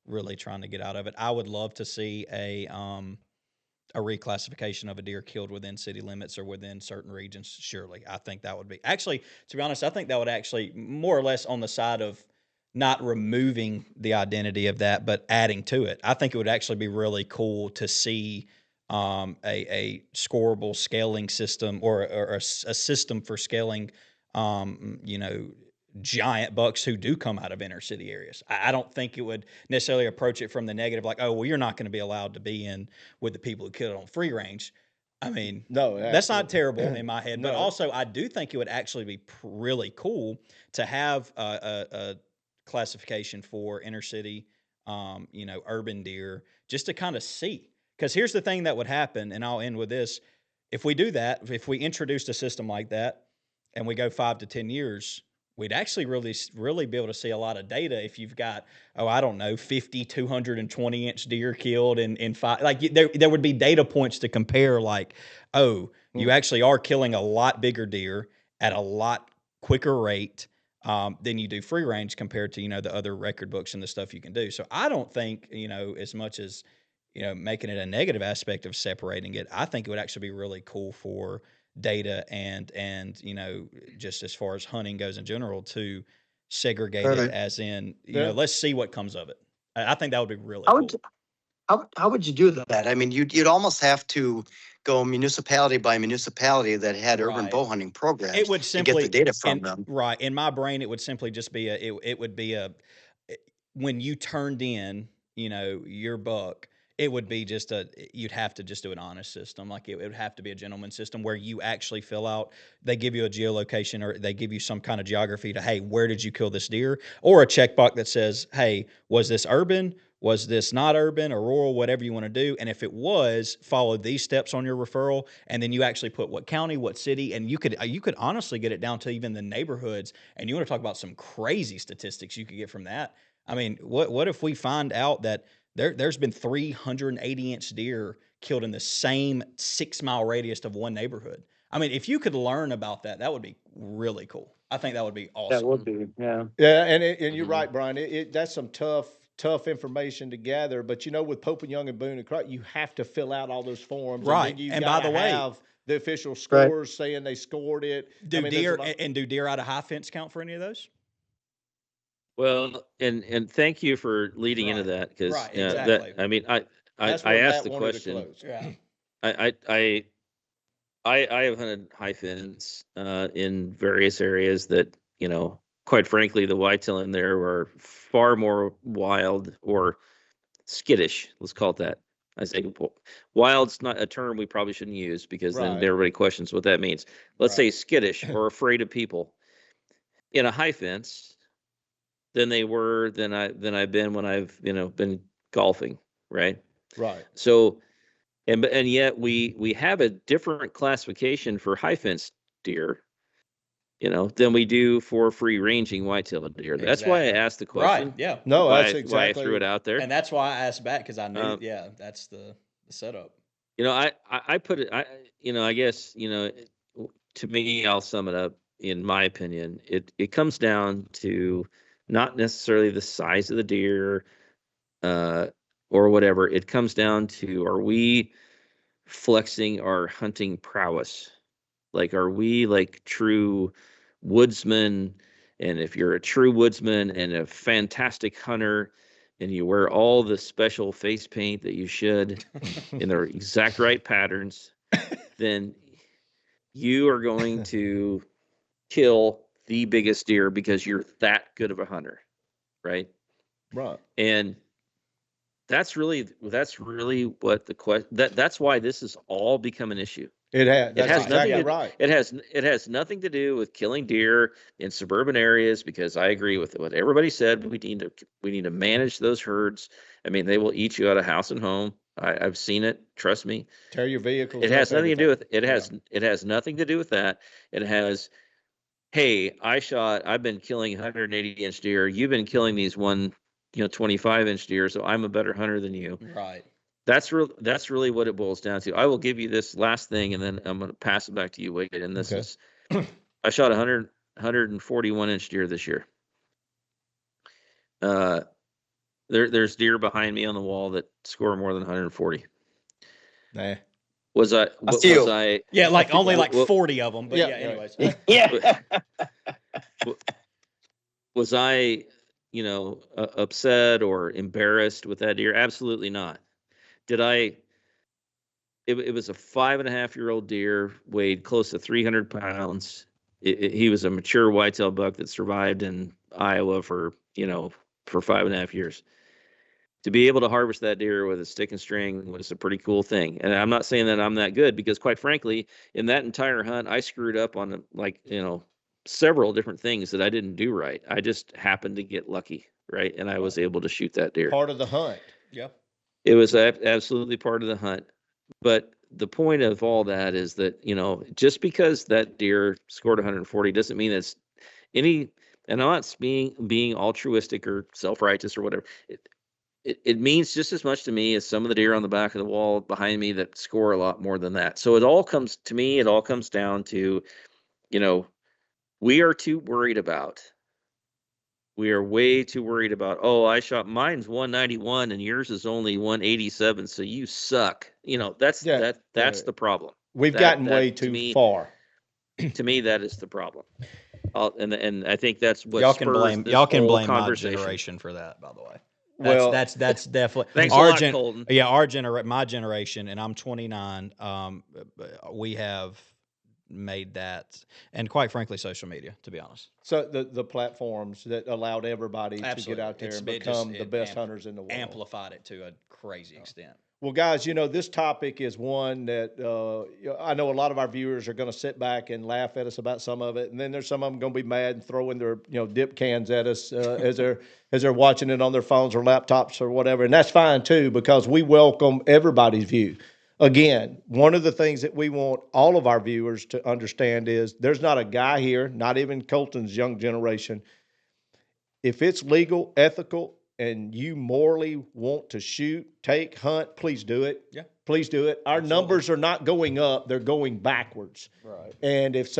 really trying to get out of it. I would love to see a reclassification of a deer killed within city limits or within certain regions. Surely, I think that would be actually. To be honest, I think that would actually more or less on the side of not removing the identity of that, but adding to it. I think it would actually be really cool to see a scoreable scaling system or a system for scaling, you know, giant bucks who do come out of inner city areas. I don't think it would necessarily approach it from the negative, like, oh, well, you're not going to be allowed to be in with the people who kill it on free range. I mean, No, that's not absolutely. terrible in my head, but No. also I do think it would actually be really cool to have a classification for inner city, you know, urban deer, just to kind of see. Because here's the thing that would happen, and I'll end with this: if we do that, if we introduced a system like that, and we go 5 to 10 years, we'd actually really be able to see a lot of data. If you've got, oh, I don't know, 50 220-inch deer killed in five, like there would be data points to compare, like, oh, you actually are killing a lot bigger deer at a lot quicker rate than you do free range compared to, you know, the other record books and the stuff you can do. So I don't think, you know, as much as, you know, making it a negative aspect of separating it, I think it would actually be really cool for data and you know, just as far as hunting goes in general, to segregate it, Right. as in, you Yeah. know, let's see what comes of it. I think that would be really How cool. would how would you do that? I mean, you'd almost have to go municipality by municipality that had urban Right. bow hunting programs It would to simply get the data from them. right in my brain. It would simply just be it would be when you turned in, you know, your buck, it would be just you'd have to just do an honest system. Like it would have to be a gentleman system where you actually fill out, they give you a geolocation or they give you some kind of geography to, hey, where did you kill this deer? Or a checkbox that says, hey, was this urban? Was this not urban or rural, whatever you want to do? And if it was, follow these steps on your referral. And then you actually put what county, what city, and you could honestly get it down to even the neighborhoods. And you want to talk about some crazy statistics you could get from that. I mean, what if we find out that there's been 380-inch deer killed in the same 6-mile radius of one neighborhood? I mean, if you could learn about that, that would be really cool. I think that would be awesome. That would be, yeah. Yeah, and you're right, Brian. That's some tough information to gather. But you know, with Pope and Young and Boone and Croc, you have to fill out all those forms, Right. And, then you And by the way, have the official scores saying they scored it. Do deer out of high fence count for any of those? Well, and thank you for leading into that, because Right, exactly. that, I mean, I That's where asked Matt the wanted to question. close. Yeah. I have hunted high fins in various areas that, quite frankly, the whitetail in there are far more wild or skittish. Let's call it that. I say wild's not a term we probably shouldn't use because then Right. everybody questions what that means. Let's say Right. skittish or afraid of people in a high fence than I've been when I've been golfing, right? Right. So and yet we have a different classification for high fence deer, than we do for free ranging whitetail deer. That's why I Exactly. asked the Right. question. Yeah. No, Why that's I exactly. threw it out there. And that's why I asked back, because I knew. Um, Yeah, that's the setup. I put it. I guess to me, I'll sum it up. In my opinion, it comes down to not necessarily the size of the deer, or whatever. It comes down to, are we flexing our hunting prowess? Like, are we like true woodsmen? And if you're a true woodsman and a fantastic hunter, and you wear all the special face paint that you should in the exact right patterns, then you are going to kill the biggest deer because you're that good of a hunter, right? Right. And that's really what the question. That's why this has all become an issue. It has. That's has exactly nothing right. It has nothing to do with killing deer in suburban areas, because I agree with what everybody said. We need to manage those herds. I mean, they will eat you out of house and home. I've seen it. Trust me. Tear your vehicles. It has up, nothing to do with everything. it. Has nothing to do with that. It has, hey, I've been killing 180-inch deer. You've been killing these 25-inch deer, so I'm a better hunter than you. Right. That's really what it boils down to. I will give you this last thing, and then I'm going to pass it back to you, Wade. And this is, I shot 141-inch deer this year. There's deer behind me on the wall that score more than 140. Nah. Was I? Yeah, like only like 40 of them. But yeah, anyways. Yeah. Was I, upset or embarrassed with that deer? Absolutely not. Did I? It was a 5.5-year-old deer, weighed close to 300 pounds. He was a mature whitetail buck that survived in Iowa for 5.5 years. To be able to harvest that deer with a stick and string was a pretty cool thing. And I'm not saying that I'm that good, because quite frankly, in that entire hunt, I screwed up on several different things that I didn't do right. I just happened to get lucky, right? And I was able to shoot that deer. Part of the hunt. Yeah. It was absolutely part of the hunt. But the point of all that is that, just because that deer scored 140 doesn't mean it's any, and I'm not being altruistic or self-righteous or whatever. It means just as much to me as some of the deer on the back of the wall behind me that score a lot more than that. So it all comes down to, we are way too worried about, oh, I shot, mine's 191 and yours is only 187, so you suck. That's the problem. We've gotten way too far. To me, that is the problem. And I think that's what y'all can blame my generation for that, by the way. That's definitely thanks a lot, Colton. Yeah, my generation, and I'm 29. We have made that, and quite frankly, social media, to be honest. So the platforms that allowed everybody to get out there and become the best hunters in the world, amplified it to a crazy extent. Well, guys, this topic is one that I know a lot of our viewers are going to sit back and laugh at us about some of it, and then there's some of them going to be mad and throwing their dip cans at us as they're watching it on their phones or laptops or whatever, and that's fine too, because we welcome everybody's view. Again, one of the things that we want all of our viewers to understand is there's not a guy here, not even Colton's young generation. If it's legal, ethical, and you morally want to shoot, take, hunt, please do it. Yeah. Please do it. Our numbers are not going up, they're going backwards. Right. And if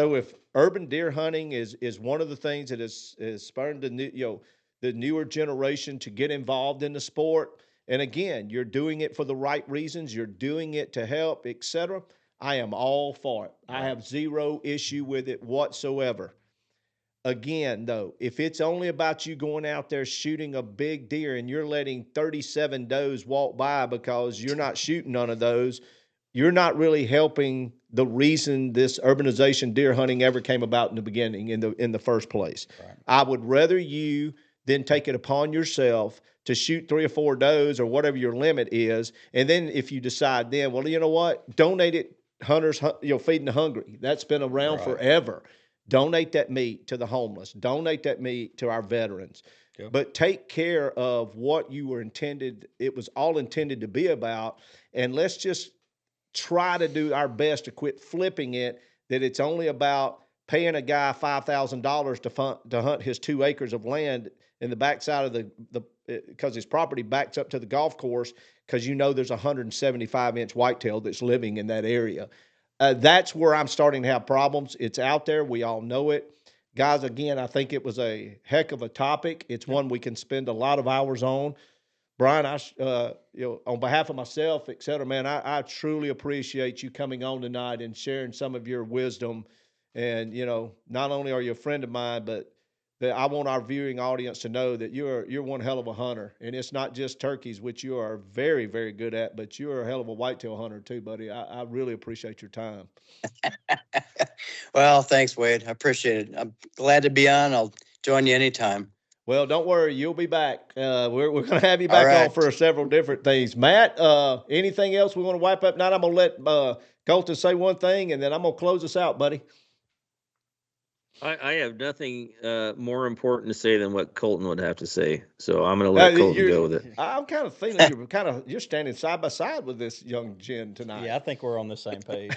urban deer hunting is one of the things that is spurring the newer generation to get involved in the sport, and again, you're doing it for the right reasons, you're doing it to help, etc., I am all for it. Right. I have zero issue with it whatsoever. Again, though, if it's only about you going out there shooting a big deer and you're letting 37 does walk by because you're not shooting none of those, you're not really helping the reason this urbanization deer hunting ever came about in the beginning, in the first place. Right. I would rather you then take it upon yourself to shoot 3 or 4 does or whatever your limit is, and then if you decide then, well, you know what, donate it. Hunters, feeding the hungry. That's been around Right. forever. Donate that meat to the homeless. Donate that meat to our veterans. Yep. But take care of what you were intended. It was all intended to be about, and let's just try to do our best to quit flipping it that it's only about paying a guy $5,000 to hunt his 2 acres of land in the backside of the because his property backs up to the golf course, because there's a 175-inch whitetail that's living in that area. That's where I'm starting to have problems. It's out there. We all know it. Guys, again, I think it was a heck of a topic. It's one we can spend a lot of hours on. Brian, on behalf of myself, et cetera, man, I truly appreciate you coming on tonight and sharing some of your wisdom. And, not only are you a friend of mine, but that I want our viewing audience to know that you're one hell of a hunter. And it's not just turkeys, which you are very, very good at, but you're a hell of a whitetail hunter too, buddy. I really appreciate your time. Well, thanks, Wade. I appreciate it. I'm glad to be on. I'll join you anytime. Well, don't worry, you'll be back. We're going to have you back on for several different things. Matt, anything else we want to wipe up tonight? I'm going to let Colton say one thing, and then I'm going to close us out, buddy. I have nothing more important to say than what Colton would have to say, so I'm going to let Colton go with it. I'm kind of feeling you're standing side by side with this young Jen tonight. Yeah, I think we're on the same page.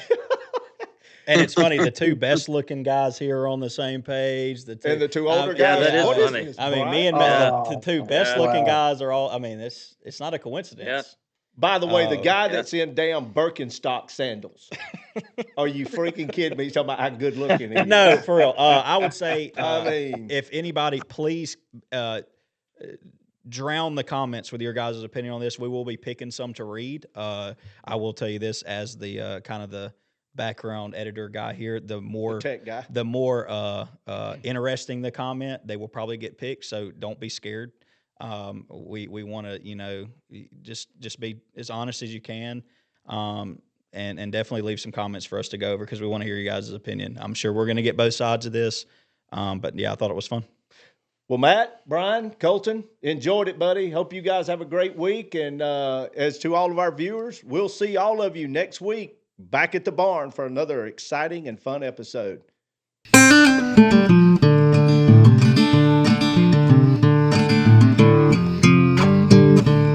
And it's funny, the 2 best-looking guys here are on the same page. The 2 older guys. Yeah, that is funny. I mean, me and Matt, the 2 best-looking guys are all. I mean, it's not a coincidence. Yeah. By the way, the guy that's in damn Birkenstock sandals. Are you freaking kidding me? He's talking about how good looking he is. No, for real. I would say, I mean, if anybody, please drown the comments with your guys' opinion on this. We will be picking some to read. I will tell you this as the kind of the background editor guy here. The more tech guy, the more interesting the comment, they will probably get picked. So don't be scared. We want to, just be as honest as you can, and definitely leave some comments for us to go over, because we want to hear you guys' opinion. I'm sure we're going to get both sides of this, but yeah, I thought it was fun. Well, Matt, Brian, Colton, enjoyed it, buddy. Hope you guys have a great week. And as to all of our viewers, we'll see all of you next week back at the barn for another exciting and fun episode.